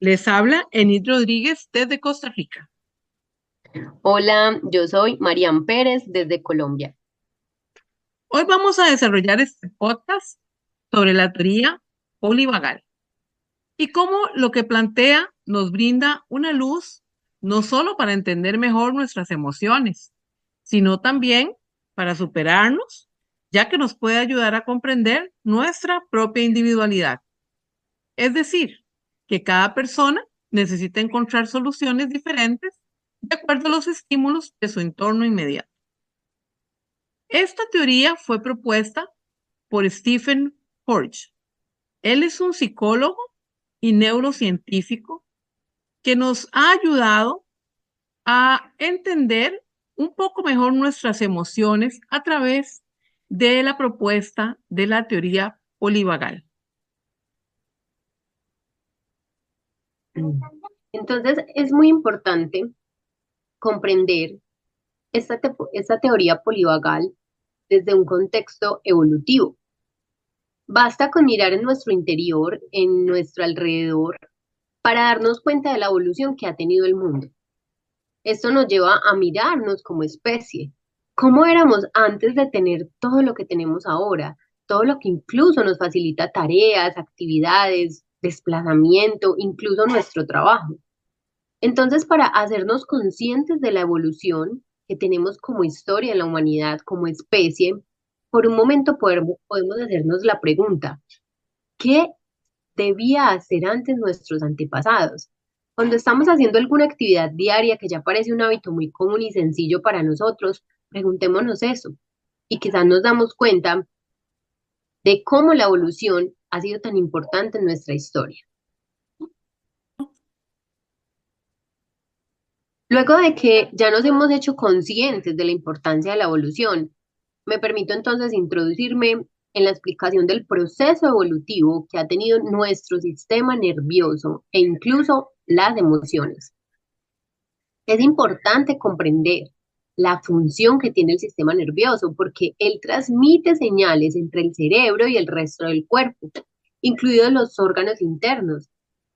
Les habla Enid Rodríguez desde Costa Rica. Hola, yo soy Marian Pérez desde Colombia. Hoy vamos a desarrollar este podcast sobre la teoría polivagal y cómo lo que plantea nos brinda una luz no solo para entender mejor nuestras emociones, sino también para superarnos, ya que nos puede ayudar a comprender nuestra propia individualidad. Es decir, que cada persona necesita encontrar soluciones diferentes de acuerdo a los estímulos de su entorno inmediato. Esta teoría fue propuesta por Stephen Porges. Él es un psicólogo y neurocientífico que nos ha ayudado a entender un poco mejor nuestras emociones a través de la propuesta de la teoría polivagal. Entonces, es muy importante comprender esta teoría polivagal desde un contexto evolutivo. Basta con mirar en nuestro interior, en nuestro alrededor, para darnos cuenta de la evolución que ha tenido el mundo. Esto nos lleva a mirarnos como especie. ¿Cómo éramos antes de tener todo lo que tenemos ahora? Todo lo que incluso nos facilita tareas, actividades, desplazamiento, incluso nuestro trabajo. Entonces, para hacernos conscientes de la evolución que tenemos como historia en la humanidad, como especie, por un momento podemos hacernos la pregunta, ¿qué debía hacer antes nuestros antepasados? Cuando estamos haciendo alguna actividad diaria que ya parece un hábito muy común y sencillo para nosotros, preguntémonos eso y quizás nos damos cuenta de cómo la evolución ha sido tan importante en nuestra historia. Luego de que ya nos hemos hecho conscientes de la importancia de la evolución, me permito entonces introducirme en la explicación del proceso evolutivo que ha tenido nuestro sistema nervioso e incluso las emociones. Es importante comprender la función que tiene el sistema nervioso porque él transmite señales entre el cerebro y el resto del cuerpo, incluidos los órganos internos.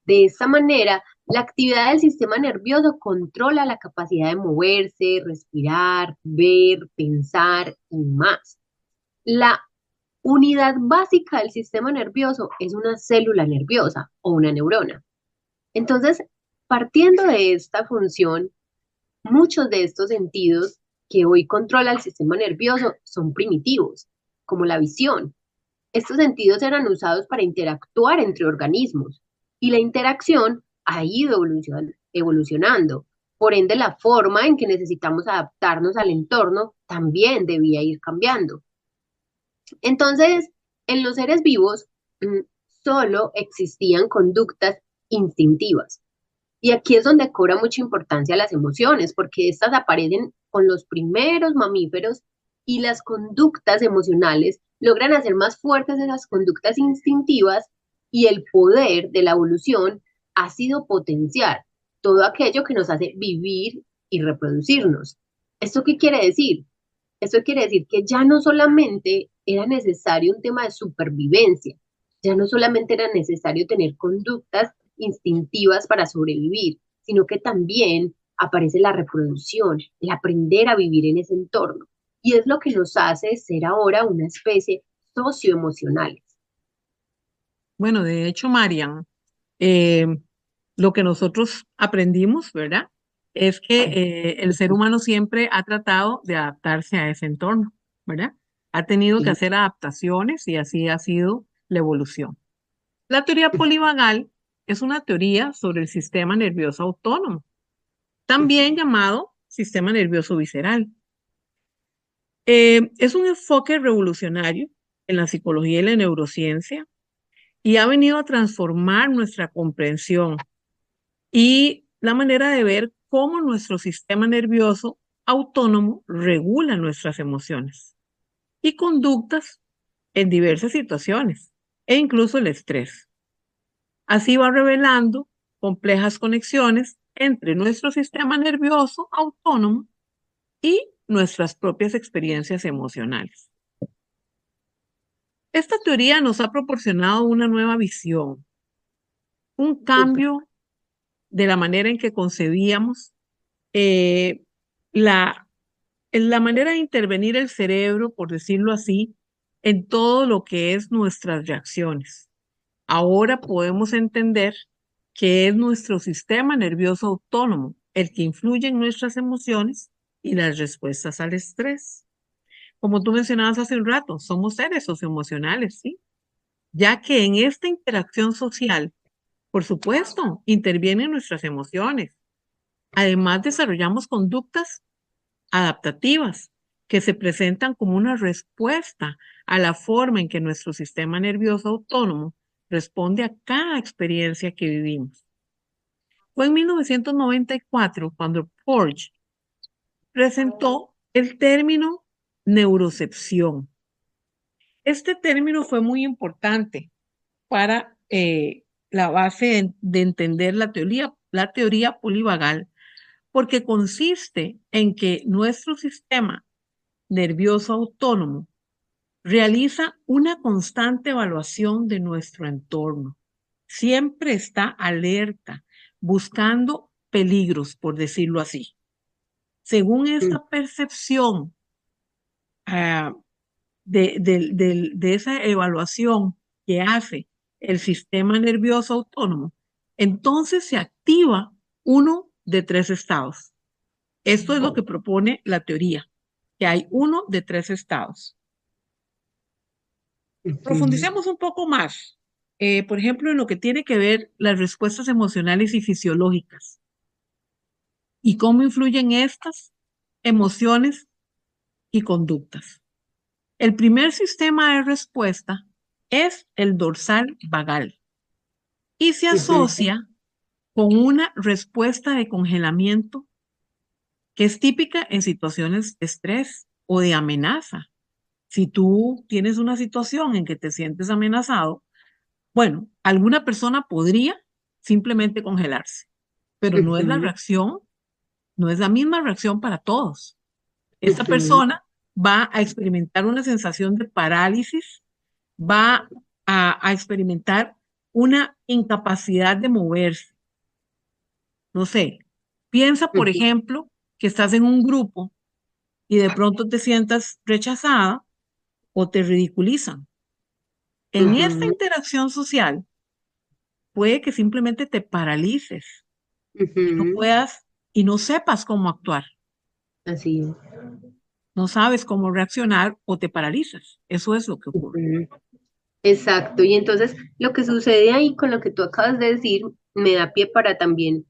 De esta manera, la actividad del sistema nervioso controla la capacidad de moverse, respirar, ver, pensar y más. La unidad básica del sistema nervioso es una célula nerviosa o una neurona. Entonces, partiendo de esta función, muchos de estos sentidos que hoy controla el sistema nervioso son primitivos, como la visión. Estos sentidos eran usados para interactuar entre organismos y la interacción ha ido evolucionando. Por ende, la forma en que necesitamos adaptarnos al entorno también debía ir cambiando. Entonces, en los seres vivos solo existían conductas instintivas. Y aquí es donde cobra mucha importancia las emociones, porque estas aparecen con los primeros mamíferos y las conductas emocionales logran hacer más fuertes esas conductas instintivas y el poder de la evolución ha sido potenciar todo aquello que nos hace vivir y reproducirnos. ¿Esto qué quiere decir? Esto quiere decir que ya no solamente era necesario un tema de supervivencia, ya no solamente era necesario tener conductas instintivas para sobrevivir, sino que también aparece la reproducción, el aprender a vivir en ese entorno. Y es lo que nos hace ser ahora una especie socioemocionales. Bueno, de hecho, Marian, eh, lo que nosotros aprendimos, ¿verdad? Es que el ser humano siempre ha tratado de adaptarse a ese entorno, ¿verdad? Ha tenido que Sí. hacer adaptaciones y así ha sido la evolución. La teoría polivagal es una teoría sobre el sistema nervioso autónomo, también llamado sistema nervioso visceral. Es un enfoque revolucionario en la psicología y la neurociencia y ha venido a transformar nuestra comprensión y la manera de ver cómo nuestro sistema nervioso autónomo regula nuestras emociones y conductas en diversas situaciones e incluso el estrés. Así va revelando complejas conexiones entre nuestro sistema nervioso autónomo y nuestras propias experiencias emocionales. Esta teoría nos ha proporcionado una nueva visión, un cambio de la manera en que concebíamos, eh, la, la manera de intervenir el cerebro, por decirlo así, en todo lo que es nuestras reacciones. Ahora podemos entender que es nuestro sistema nervioso autónomo el que influye en nuestras emociones y las respuestas al estrés. Como tú mencionabas hace un rato, somos seres socioemocionales, ¿sí? Ya que en esta interacción social, por supuesto, intervienen nuestras emociones. Además, desarrollamos conductas adaptativas que se presentan como una respuesta a la forma en que nuestro sistema nervioso autónomo responde a cada experiencia que vivimos. Fue en 1994 cuando Porges presentó el término neurocepción. Este término fue muy importante para la base de entender la teoría polivagal, porque consiste en que nuestro sistema nervioso autónomo realiza una constante evaluación de nuestro entorno. Siempre está alerta, buscando peligros, por decirlo así. Según Mm, esta percepción ah, de esa evaluación que hace el sistema nervioso autónomo, entonces se activa uno de tres estados. Esto es lo que propone la teoría, que hay uno de tres estados. ujú, Profundicemos un poco más, por ejemplo, en lo que tiene que ver las respuestas emocionales y fisiológicas y cómo influyen estas emociones y conductas. El primer sistema de respuesta es el dorsal vagal y se ujú, asocia con una respuesta de congelamiento que es típica en situaciones de estrés o de amenaza. Si tú tienes una situación en que te sientes amenazado, bueno, alguna persona podría simplemente congelarse, pero no es la ujú, reacción, no es la misma reacción para todos. Esta ujú, persona va a experimentar una sensación de parálisis, va a experimentar una incapacidad de moverse. No sé, piensa, por ujú, ejemplo, que estás en un grupo y de pronto te sientas rechazada o te ridiculizan. En esta ujú, interacción social, puede que simplemente te paralices y no ujú. puedas y no sepas cómo actuar, Así es. no sabes cómo reaccionar o te paralizas. Eso es lo que ocurre. Ujú. Exacto. Y entonces lo que sucede ahí con lo que tú acabas de decir me da pie para también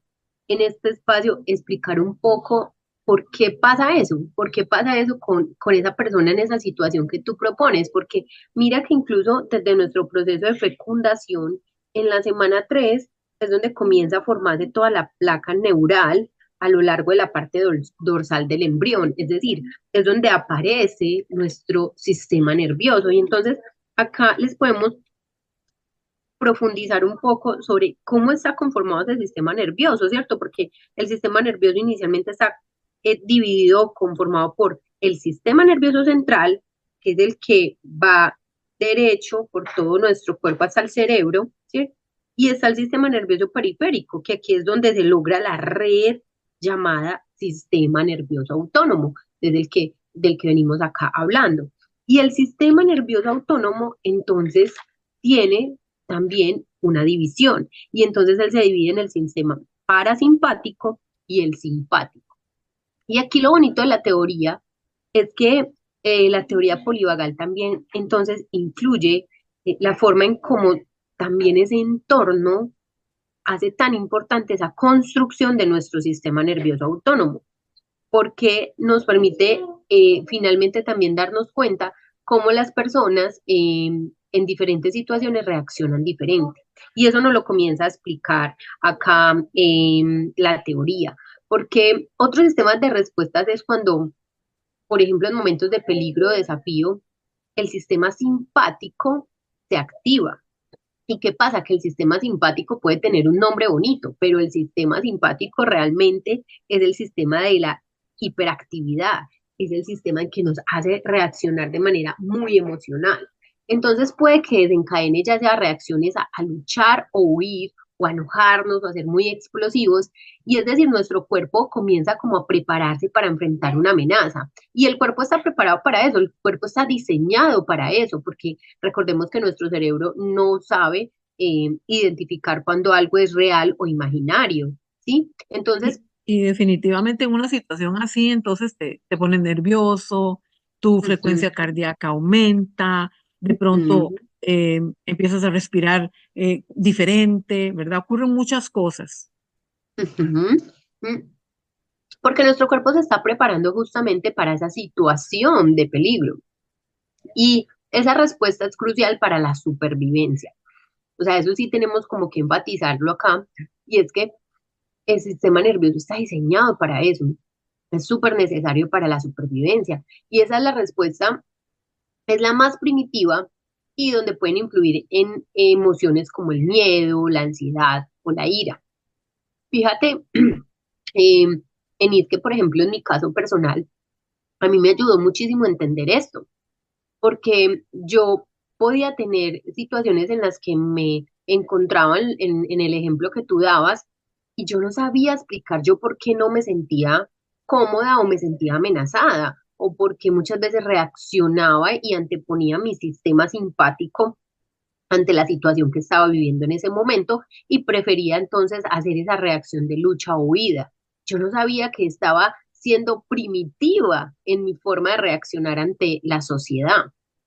en este espacio explicar un poco por qué pasa eso con esa persona en esa situación que tú propones, porque mira que incluso desde nuestro proceso de fecundación, en la semana 3 es donde comienza a formarse toda la placa neural a lo largo de la parte dorsal del embrión, es decir, es donde aparece nuestro sistema nervioso. Y entonces acá les podemos profundizar un poco sobre cómo está conformado el sistema nervioso, ¿cierto? Porque el sistema nervioso inicialmente está dividido, conformado por el sistema nervioso central, que es el que va derecho por todo nuestro cuerpo hasta el cerebro, ¿sí? Y está el sistema nervioso periférico, que aquí es donde se logra la red llamada sistema nervioso autónomo, desde del que venimos acá hablando. Y el sistema nervioso autónomo, entonces, tiene también una división. Y entonces él se divide en el sistema parasimpático y el simpático. Y aquí lo bonito de la teoría es que la teoría polivagal también entonces incluye la forma en cómo también ese entorno hace tan importante esa construcción de nuestro sistema nervioso autónomo, porque nos permite finalmente también darnos cuenta cómo las personas en diferentes situaciones reaccionan diferente. Y eso nos lo comienza a explicar acá la teoría, porque otros sistemas de respuestas es cuando, por ejemplo, en momentos de peligro o desafío, el sistema simpático se activa. ¿Y qué pasa? Que el sistema simpático puede tener un nombre bonito, pero el sistema simpático realmente es el sistema de la hiperactividad, es el sistema en que nos hace reaccionar de manera muy emocional. Entonces puede que desencadene ya sea reacciones a luchar o huir o a enojarnos o a ser muy explosivos. Y es decir, nuestro cuerpo comienza como a prepararse para enfrentar una amenaza. Y el cuerpo está preparado para eso, el cuerpo está diseñado para eso, porque recordemos que nuestro cerebro no sabe identificar cuando algo es real o imaginario, ¿sí? Entonces, Y definitivamente en una situación así, entonces te pones nervioso, tu ujú, frecuencia cardíaca aumenta, de pronto ujú, empiezas a respirar diferente, ¿verdad? Ocurren muchas cosas. ujú, ujú. Porque nuestro cuerpo se está preparando justamente para esa situación de peligro. Y esa respuesta es crucial para la supervivencia. O sea, eso sí tenemos como que enfatizarlo acá. Y es que el sistema nervioso está diseñado para eso. Es súper necesario para la supervivencia. Y esa es la respuesta, es la más primitiva y donde pueden influir en emociones como el miedo, la ansiedad o la ira. Fíjate, eh, Enid, que por ejemplo en mi caso personal, a mí me ayudó muchísimo a entender esto, porque yo podía tener situaciones en las que me encontraba en el ejemplo que tú dabas y yo no sabía explicar yo por qué no me sentía cómoda o me sentía amenazada o por qué muchas veces reaccionaba y anteponía mi sistema simpático ante la situación que estaba viviendo en ese momento y prefería entonces hacer esa reacción de lucha o huida. Yo no sabía que estaba siendo primitiva en mi forma de reaccionar ante la sociedad,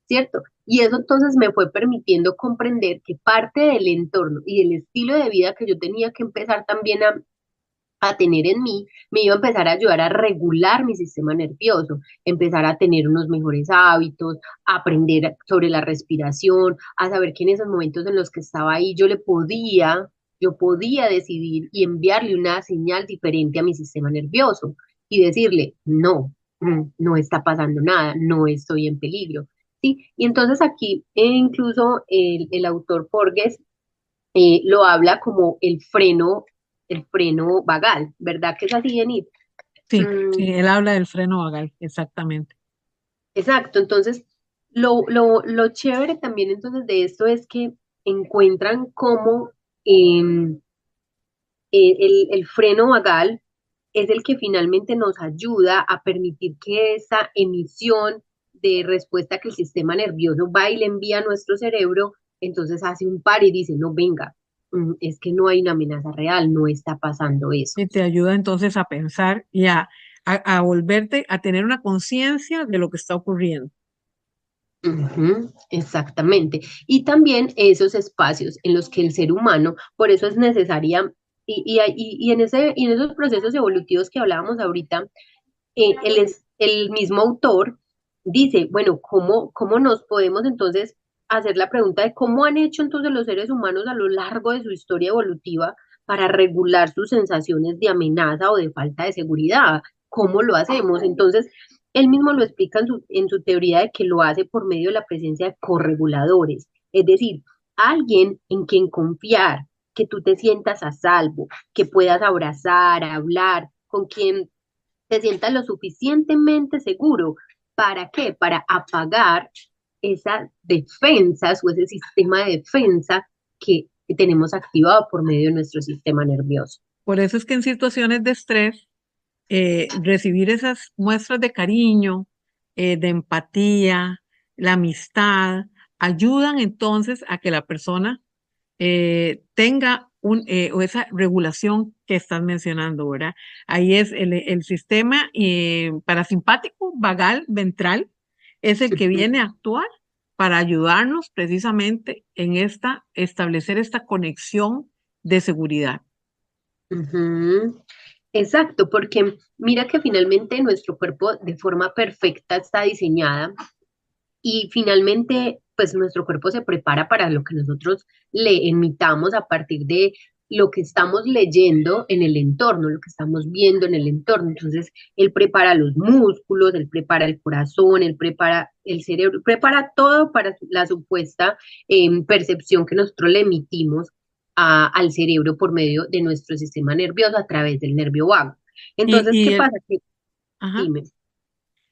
¿cierto? Y eso entonces me fue permitiendo comprender que parte del entorno y del estilo de vida que yo tenía que empezar también a tener en mí, me iba a empezar a ayudar a regular mi sistema nervioso, empezar a tener unos mejores hábitos, a aprender sobre la respiración, a saber que en esos momentos en los que estaba ahí yo podía decidir y enviarle una señal diferente a mi sistema nervioso y decirle, no, no está pasando nada, no estoy en peligro. ¿Sí? Y entonces aquí incluso el autor Porges lo habla como el freno vagal, ¿verdad que es así, Denise? Sí, Mm, sí, él habla del freno vagal, exactamente. exacto, entonces lo chévere también entonces de esto es que encuentran cómo el freno vagal es el que finalmente nos ayuda a permitir que esa emisión de respuesta que el sistema nervioso va y le envía a nuestro cerebro, entonces hace un par y dice, no, venga, es que no hay una amenaza real, no está pasando eso. Y te ayuda entonces a pensar y a volverte a tener una conciencia de lo que está ocurriendo. Ujú, exactamente. Y también esos espacios en los que el ser humano, por eso es necesaria, y en esos procesos evolutivos que hablábamos ahorita, el mismo autor dice, bueno, ¿cómo nos podemos entonces hacer la pregunta de cómo han hecho entonces los seres humanos a lo largo de su historia evolutiva para regular sus sensaciones de amenaza o de falta de seguridad? ¿Cómo lo hacemos? Entonces, él mismo lo explica en su teoría de que lo hace por medio de la presencia de correguladores, es decir, alguien en quien confiar, que tú te sientas a salvo, que puedas abrazar, hablar, con quien te sientas lo suficientemente seguro. ¿Para qué? Para apagar esas defensas o ese sistema de defensa que tenemos activado por medio de nuestro sistema nervioso. Por eso es que en situaciones de estrés, recibir esas muestras de cariño, de empatía, la amistad, ayudan entonces a que la persona tenga o esa regulación que estás mencionando, ¿verdad? Ahí es el sistema parasimpático, vagal, ventral, es el que viene a actuar para ayudarnos precisamente en establecer esta conexión de seguridad. Ujú. Exacto, porque mira que finalmente nuestro cuerpo de forma perfecta está diseñada y finalmente, pues nuestro cuerpo se prepara para lo que nosotros le emitamos a partir de lo que estamos leyendo en el entorno, lo que estamos viendo en el entorno. Entonces, él prepara los músculos, él prepara el corazón, él prepara el cerebro, prepara todo para la supuesta percepción que nosotros le emitimos al cerebro por medio de nuestro sistema nervioso a través del nervio vago. Y, Entonces, y ¿qué el, pasa? Que, ajá, dime.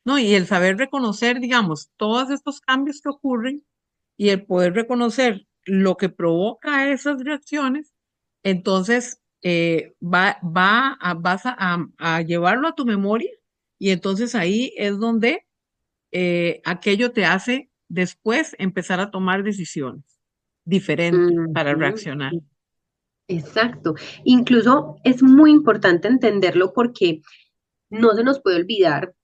no, y el saber reconocer, digamos, todos estos cambios que ocurren y el poder reconocer lo que provoca esas reacciones, Entonces, vas a llevarlo a tu memoria y entonces ahí es donde aquello te hace después empezar a tomar decisiones diferentes para Ujú. reaccionar. Exacto. Incluso es muy importante entenderlo porque no se nos puede olvidar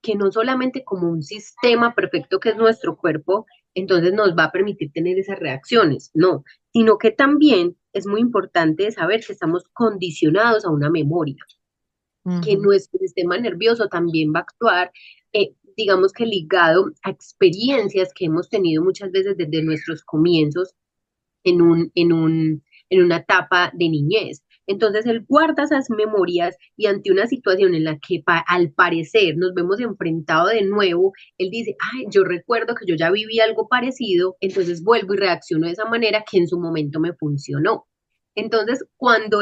que no solamente como un sistema perfecto que es nuestro cuerpo, entonces nos va a permitir tener esas reacciones, no, sino que también es muy importante saber que estamos condicionados a una memoria, que Ujú, nuestro sistema nervioso también va a actuar, digamos que ligado a experiencias que hemos tenido muchas veces desde nuestros comienzos en una etapa de niñez. Entonces él guarda esas memorias y ante una situación en la que al parecer nos vemos enfrentados de nuevo, él dice, ay, yo recuerdo que yo ya viví algo parecido, entonces vuelvo y reacciono de esa manera que en su momento me funcionó. Entonces, cuando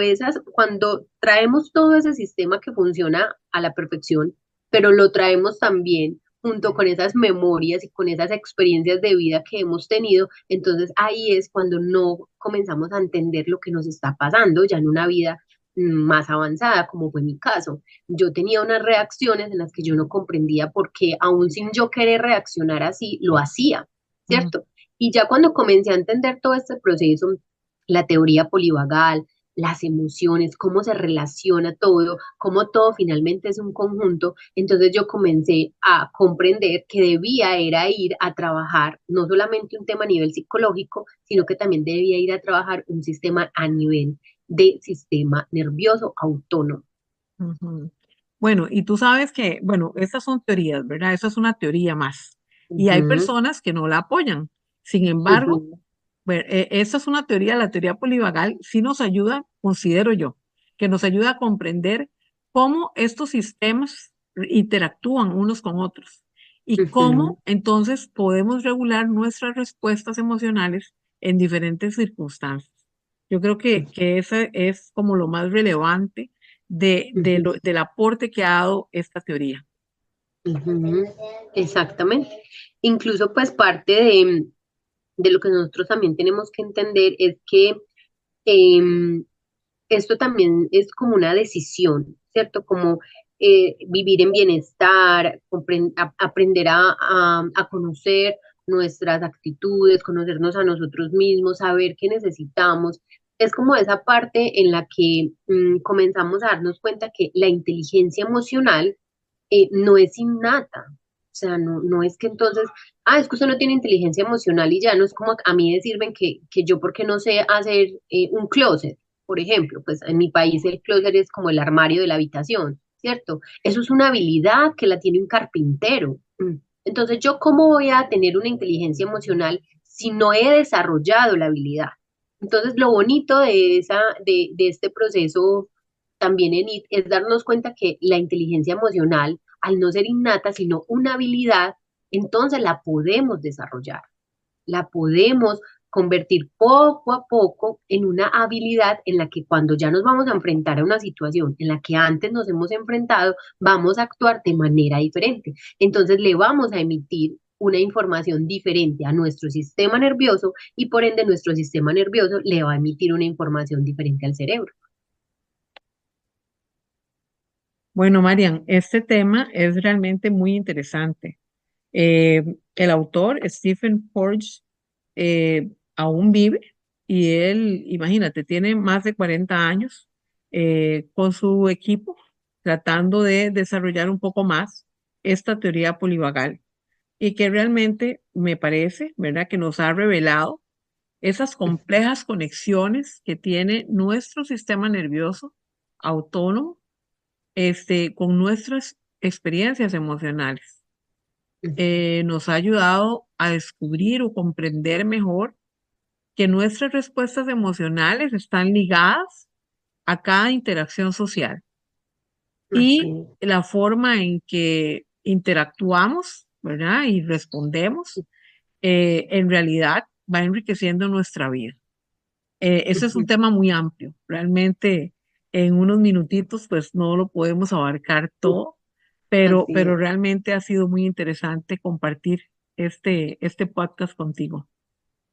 traemos todo ese sistema que funciona a la perfección, pero lo traemos también junto con esas memorias y con esas experiencias de vida que hemos tenido, entonces ahí es cuando no comenzamos a entender lo que nos está pasando ya en una vida más avanzada, como fue mi caso. Yo tenía unas reacciones en las que yo no comprendía por qué, aún sin yo querer reaccionar así, lo hacía, ujú, ¿cierto? Y ya cuando comencé a entender todo este proceso, la teoría polivagal, las emociones, cómo se relaciona todo, cómo todo finalmente es un conjunto, entonces yo comencé a comprender que debía era ir a trabajar no solamente un tema a nivel psicológico, sino que también debía ir a trabajar un sistema a nivel de sistema nervioso autónomo. ujú. Bueno, y tú sabes que, bueno, estas son teorías, ¿verdad? Esa es una teoría más. Y hay Ujú, personas que no la apoyan. Sin embargo, ujú, bueno, esta es una teoría, la teoría polivagal, sí nos ayuda, considero yo, que nos ayuda a comprender cómo estos sistemas interactúan unos con otros y ujú, cómo entonces podemos regular nuestras respuestas emocionales en diferentes circunstancias. Yo creo que ese es como lo más relevante ujú, del aporte que ha dado esta teoría. ujú. Exactamente. Incluso pues parte de lo que nosotros también tenemos que entender es que em, esto también es como una decisión, ¿cierto? Como vivir en bienestar, aprender a conocer nuestras actitudes, conocernos a nosotros mismos, saber qué necesitamos. Es como esa parte en la que comenzamos a darnos cuenta que la inteligencia emocional no es innata. O sea, no es que entonces, es que usted no tiene inteligencia emocional y ya no es como a mí decirme que yo porque no sé hacer un closet, por ejemplo, pues en mi país el closet es como el armario de la habitación, ¿cierto? Eso es una habilidad que la tiene un carpintero. Entonces, ¿yo cómo voy a tener una inteligencia emocional si no he desarrollado la habilidad? Entonces, lo bonito de este proceso también en IT es darnos cuenta que la inteligencia emocional, al no ser innata, sino una habilidad, entonces la podemos desarrollar, la podemos convertir poco a poco en una habilidad en la que cuando ya nos vamos a enfrentar a una situación en la que antes nos hemos enfrentado, vamos a actuar de manera diferente. Entonces le vamos a emitir una información diferente a nuestro sistema nervioso y por ende nuestro sistema nervioso le va a emitir una información diferente al cerebro. Bueno, Marian, este tema es realmente muy interesante. Eh, el autor, Stephen Porges, aún vive y él, imagínate, tiene más de 40 años con su equipo tratando de desarrollar un poco más esta teoría polivagal y que realmente me parece, ¿verdad?, que nos ha revelado esas complejas conexiones que tiene nuestro sistema nervioso autónomo con nuestras experiencias emocionales. Nos ha ayudado a descubrir o comprender mejor que nuestras respuestas emocionales están ligadas a cada interacción social Así y la forma en que interactuamos, ¿verdad? Y respondemos, en realidad va enriqueciendo nuestra vida. Ese es un es. tema muy amplio. Realmente en unos minutitos pues no lo podemos abarcar todo, Así pero es. realmente ha sido muy interesante compartir este podcast contigo.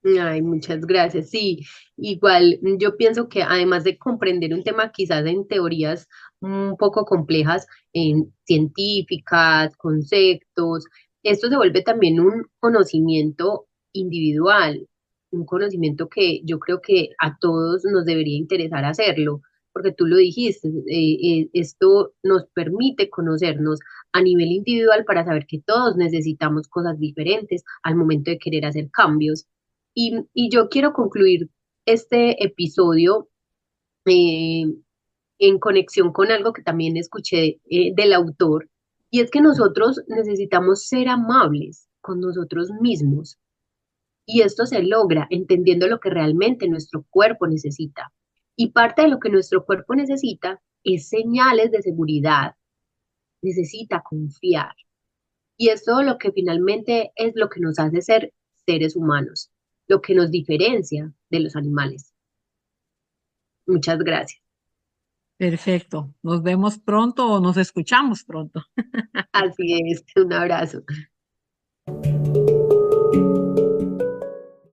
Ay, muchas gracias. Sí, igual yo pienso que además de comprender un tema quizás en teorías un poco complejas, en científicas, conceptos, esto se vuelve también un conocimiento individual, un conocimiento que yo creo que a todos nos debería interesar hacerlo, porque tú lo dijiste, esto nos permite conocernos a nivel individual para saber que todos necesitamos cosas diferentes al momento de querer hacer cambios. Y yo quiero concluir este episodio eh, en conexión con algo que también escuché del autor, y es que nosotros necesitamos ser amables con nosotros mismos. Y esto se logra entendiendo lo que realmente nuestro cuerpo necesita. Y parte de lo que nuestro cuerpo necesita es señales de seguridad, necesita confiar. Y es todo lo que finalmente es lo que nos hace ser seres humanos, lo que nos diferencia de los animales. Muchas gracias. Perfecto. Nos vemos pronto o nos escuchamos pronto. Así es, un abrazo.